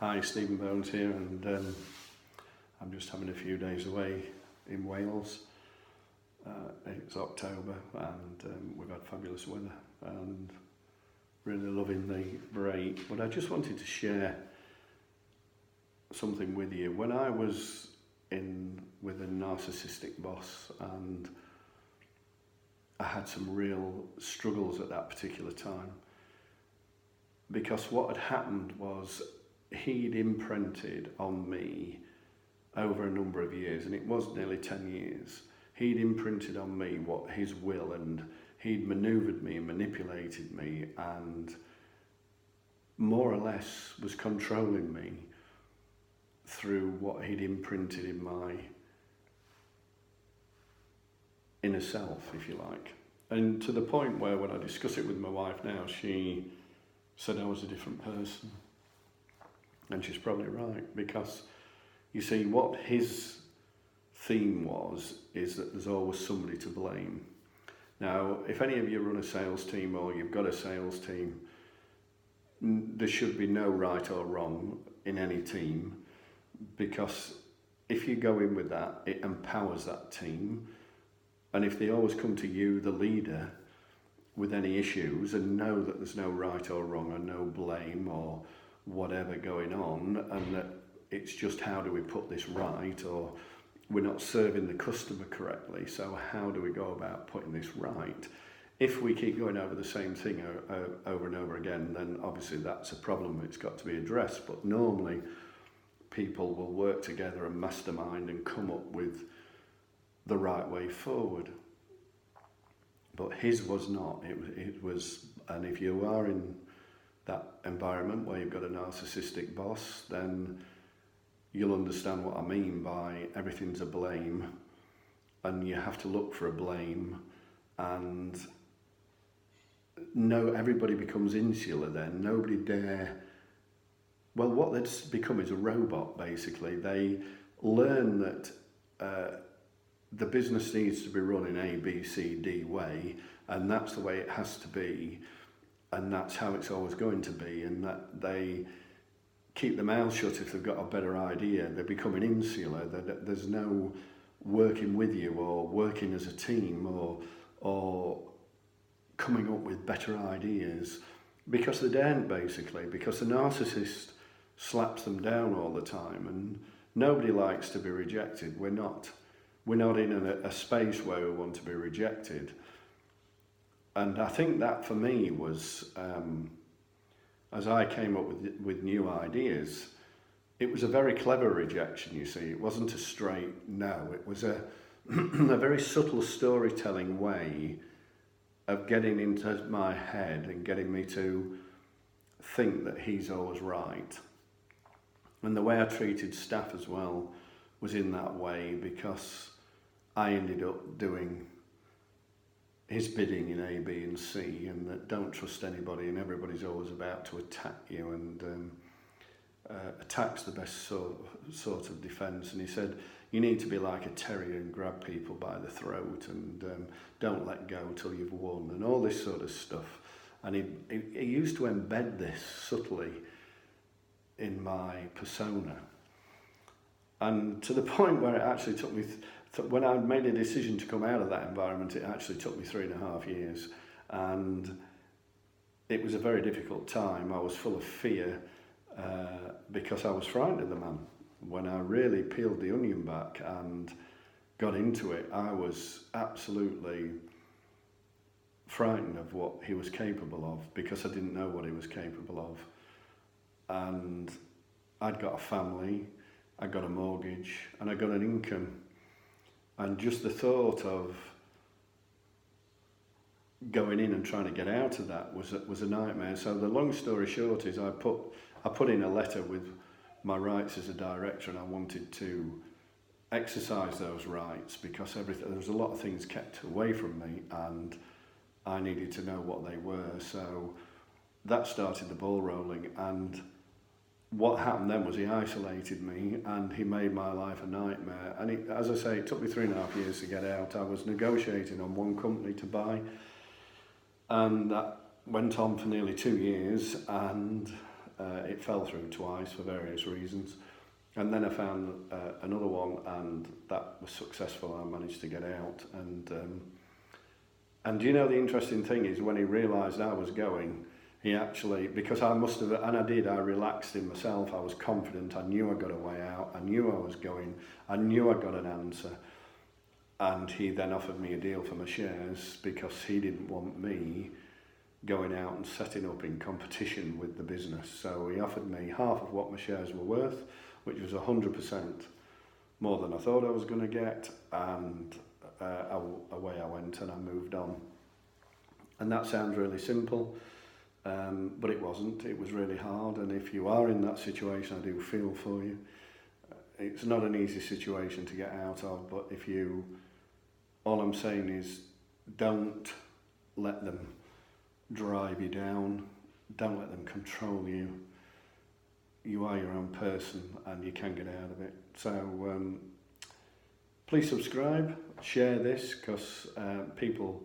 Hi, Stephen Bones here, and I'm just having a few days away in Wales. It's October, and we've had fabulous weather, and really loving the break. But I just wanted to share something with you. When I was in with a narcissistic boss, and I had some real struggles at that particular time, because what had happened was he'd imprinted on me over a number of years, and it was nearly 10 years. He'd imprinted on me what his will, and he'd manoeuvred me and manipulated me, and more or less was controlling me through what he'd imprinted in my inner self, if you like. And to the point where, when I discuss it with my wife now, she said I was a different person. And she's probably right, because you see, what his theme is that there's always somebody to blame. Now, if any of you run a sales team, or you've got a sales team, there should be no right or wrong in any team, because if you go in with that, it empowers that team. And if they always come to you, the leader, with any issues, and know that there's no right or wrong, or no blame or whatever going on, and that it's just, how do we put this right, or we're not serving the customer correctly, so how do we go about putting this right? If we keep going over the same thing over and over again, then obviously that's a problem. It's got to be addressed. But normally people will work together and mastermind and come up with the right way forward. But his was not. It was, and if you are in that environment where you've got a narcissistic boss, then you'll understand what I mean by everything's a blame, and you have to look for a blame, and no, everybody becomes insular then. Nobody dare. Well, what they've become is a robot, basically. They learn that the business needs to be run in A, B, C, D way, and that's the way it has to be, and that's how it's always going to be, and that they keep their mouth shut if they've got a better idea. They're becoming insular. There's no working with you, or working as a team, or coming up with better ideas, because they don't, basically, because the narcissist slaps them down all the time, and nobody likes to be rejected. We're not in a space where we want to be rejected. And I think that for me was, as I came up with new ideas, it was a very clever rejection, you see. It wasn't a straight no. It was a very subtle storytelling way of getting into my head and getting me to think that he's always right. And the way I treated staff as well was in that way, because I ended up doing his bidding in A, B and C, and that don't trust anybody, and everybody's always about to attack you, and attack's the best sort of defence. And he said, you need to be like a terrier and grab people by the throat, and don't let go till you've won, and all this sort of stuff. And he used to embed this subtly in my persona, and to the point where it actually took me, when I made a decision to come out of that environment, it actually took me 3.5 years, and it was a very difficult time. I was full of fear, because I was frightened of the man. When I really peeled the onion back and got into it, I was absolutely frightened of what he was capable of, because I didn't know what he was capable of. And I'd got a family, I got a mortgage, and I got an income. And just the thought of going in and trying to get out of that was a nightmare. So the long story short is, I put in a letter with my rights as a director, and I wanted to exercise those rights, because there was a lot of things kept away from me, and I needed to know what they were. So that started the ball rolling, and what happened then was he isolated me, and he made my life a nightmare. And as I say, it took me 3.5 years to get out. I was negotiating on one company to buy, and that went on for nearly 2 years, and It fell through twice for various reasons. And then I found another one, and that was successful. I managed to get out. And you know, the interesting thing is when he realised I was going, he actually, because I must have, and I did, I relaxed in myself. I was confident. I knew I got a way out. I knew I was going. I knew I got an answer. And he then offered me a deal for my shares because he didn't want me going out and setting up in competition with the business. So he offered me half of what my shares were worth, which was 100% more than I thought I was going to get, and away I went and I moved on. And that sounds really simple, but it wasn't. It was really hard, and if you are in that situation, I do feel for you. It's not an easy situation to get out of, but all I'm saying is don't let them drive you down, don't let them control you. You are your own person and you can get out of it. So please subscribe, share this, because people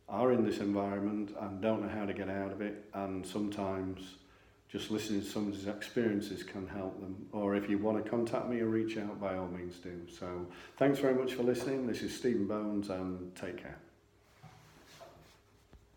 are in this environment and don't know how to get out of it, and sometimes just listening to somebody's experiences can help them. Or if you want to contact me or reach out, by all means do. So thanks very much for listening. This is Stephen Bones, and take care.